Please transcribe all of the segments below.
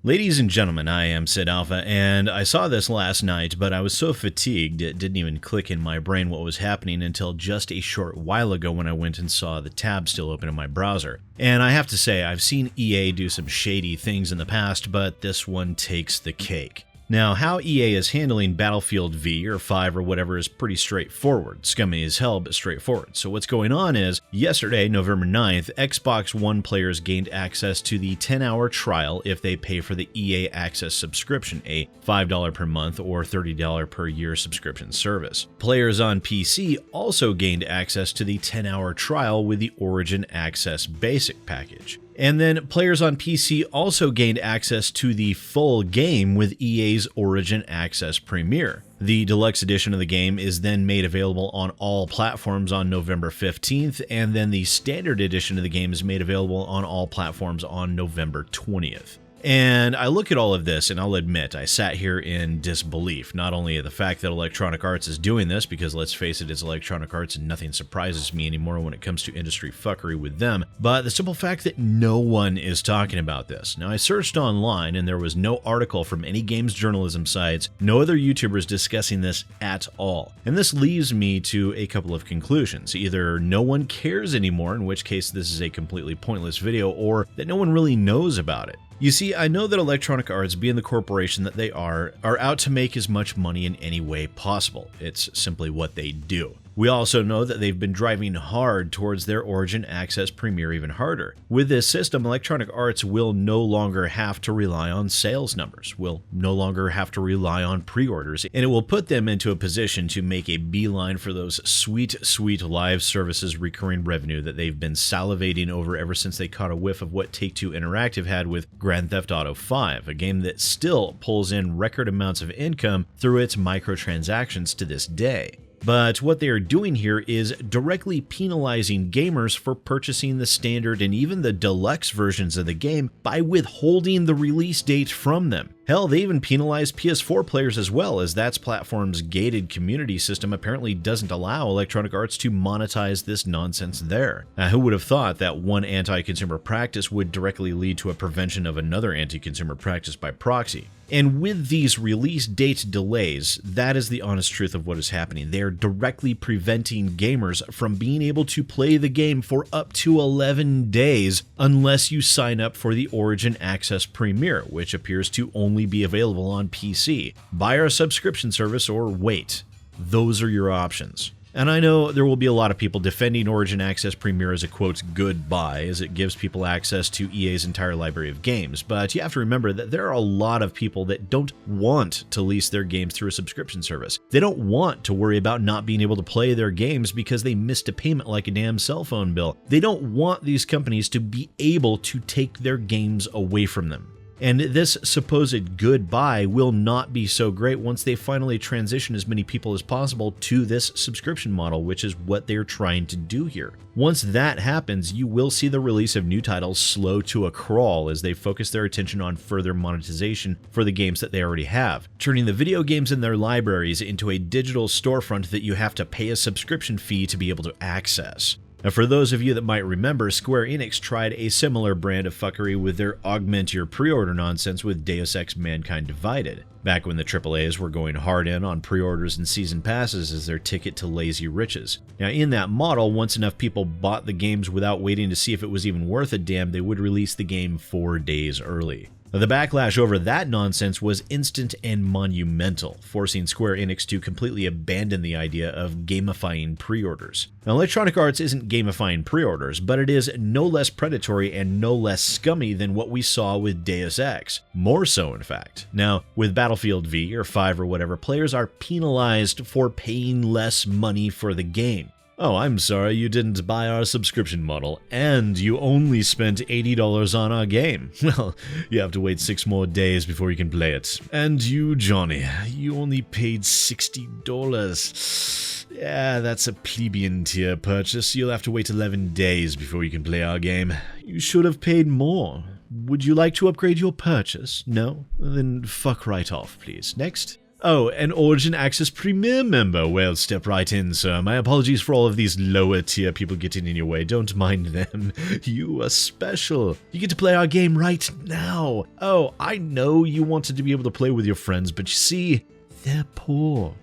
Ladies and gentlemen, I am SidAlpha, and I saw this last night, but I was so fatigued it didn't even click in my brain what was happening until just a short while ago when I went and saw the tab still open in my browser. And I have to say, I've seen EA do some shady things in the past, but this one takes the cake. Now, how EA is handling Battlefield V or 5 or whatever is pretty straightforward. Scummy as hell, but straightforward. So what's going on is, yesterday, November 9th, Xbox One players gained access to the 10-hour trial if they pay for the EA Access subscription, a $5 per month or $30 per year subscription service. Players on PC also gained access to the 10-hour trial with the Origin Access Basic package. And then players on PC also gained access to the full game with EA's Origin Access Premier. The Deluxe Edition of the game is then made available on all platforms on November 15th, and then the Standard Edition of the game is made available on all platforms on November 20th. And I look at all of this, and I'll admit, I sat here in disbelief, not only at the fact that Electronic Arts is doing this, because let's face it, it's Electronic Arts and nothing surprises me anymore when it comes to industry fuckery with them, but the simple fact that no one is talking about this. Now, I searched online, and there was no article from any games journalism sites, no other YouTubers discussing this at all. And this leaves me to a couple of conclusions. Either no one cares anymore, in which case this is a completely pointless video, or that no one really knows about it. You see, I know that Electronic Arts, being the corporation that they are out to make as much money in any way possible. It's simply what they do. We also know that they've been driving hard towards their Origin Access Premier even harder. With this system, Electronic Arts will no longer have to rely on sales numbers, will no longer have to rely on pre-orders, and it will put them into a position to make a beeline for those sweet, sweet live services recurring revenue that they've been salivating over ever since they caught a whiff of what Take-Two Interactive had with Grand Theft Auto 5, a game that still pulls in record amounts of income through its microtransactions to this day. But what they are doing here is directly penalizing gamers for purchasing the standard and even the deluxe versions of the game by withholding the release date from them. Hell, they even penalize PS4 players as well, as that platform's gated community system apparently doesn't allow Electronic Arts to monetize this nonsense there. Now, who would have thought that one anti-consumer practice would directly lead to a prevention of another anti-consumer practice by proxy? And with these release date delays, that is the honest truth of what is happening. They are directly preventing gamers from being able to play the game for up to 11 days unless you sign up for the Origin Access Premier, which appears to only be available on PC. Buy our subscription service or wait. Those are your options. And I know there will be a lot of people defending Origin Access Premier as a quote good buy, as it gives people access to EA's entire library of games, but you have to remember that there are a lot of people that don't want to lease their games through a subscription service. They don't want to worry about not being able to play their games because they missed a payment like a damn cell phone bill. They don't want these companies to be able to take their games away from them. And this supposed good buy will not be so great once they finally transition as many people as possible to this subscription model, which is what they're trying to do here. Once that happens, you will see the release of new titles slow to a crawl as they focus their attention on further monetization for the games that they already have, turning the video games in their libraries into a digital storefront that you have to pay a subscription fee to be able to access. Now, for those of you that might remember, Square Enix tried a similar brand of fuckery with their augment your pre-order nonsense with Deus Ex Mankind Divided, back when the AAAs were going hard in on pre-orders and season passes as their ticket to lazy riches. Now, in that model, once enough people bought the games without waiting to see if it was even worth a damn, they would release the game 4 days early. The backlash over that nonsense was instant and monumental, forcing Square Enix to completely abandon the idea of gamifying pre-orders. Now, Electronic Arts isn't gamifying pre-orders, but it is no less predatory and no less scummy than what we saw with Deus Ex. More so, in fact. Now, with Battlefield V or 5 or whatever, players are penalized for paying less money for the game. Oh, I'm sorry you didn't buy our subscription model, and you only spent $80 on our game. Well, you have to wait 6 more days before you can play it. And you, Johnny, you only paid $60. Yeah, that's a plebeian tier purchase. You'll have to wait 11 days before you can play our game. You should have paid more. Would you like to upgrade your purchase? No? Then fuck right off, please. Next. Oh, an Origin Access Premier member. Well, step right in, sir. My apologies for all of these lower tier people getting in your way. Don't mind them. You are special. You get to play our game right now. Oh, I know you wanted to be able to play with your friends, but you see, they're poor.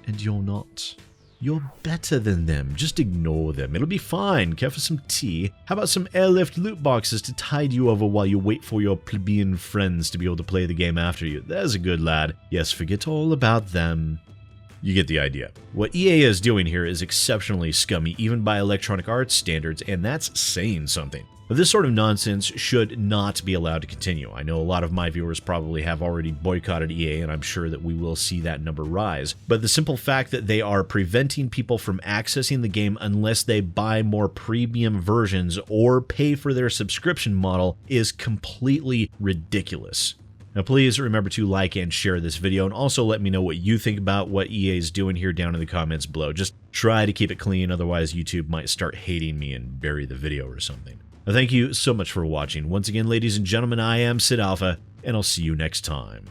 And you're not. You're better than them. Just ignore them. It'll be fine. Care for some tea? How about some airlift loot boxes to tide you over while you wait for your plebeian friends to be able to play the game after you? There's a good lad. Yes, forget all about them. You get the idea. What EA is doing here is exceptionally scummy, even by Electronic Arts standards, and that's saying something. But this sort of nonsense should not be allowed to continue. I know a lot of my viewers probably have already boycotted EA, and I'm sure that we will see that number rise. But the simple fact that they are preventing people from accessing the game unless they buy more premium versions or pay for their subscription model is completely ridiculous. Now please remember to like and share this video, and also let me know what you think about what EA is doing here down in the comments below. Just try to keep it clean, otherwise YouTube might start hating me and bury the video or something. Now, thank you so much for watching. Once again, ladies and gentlemen, I am SidAlpha, and I'll see you next time.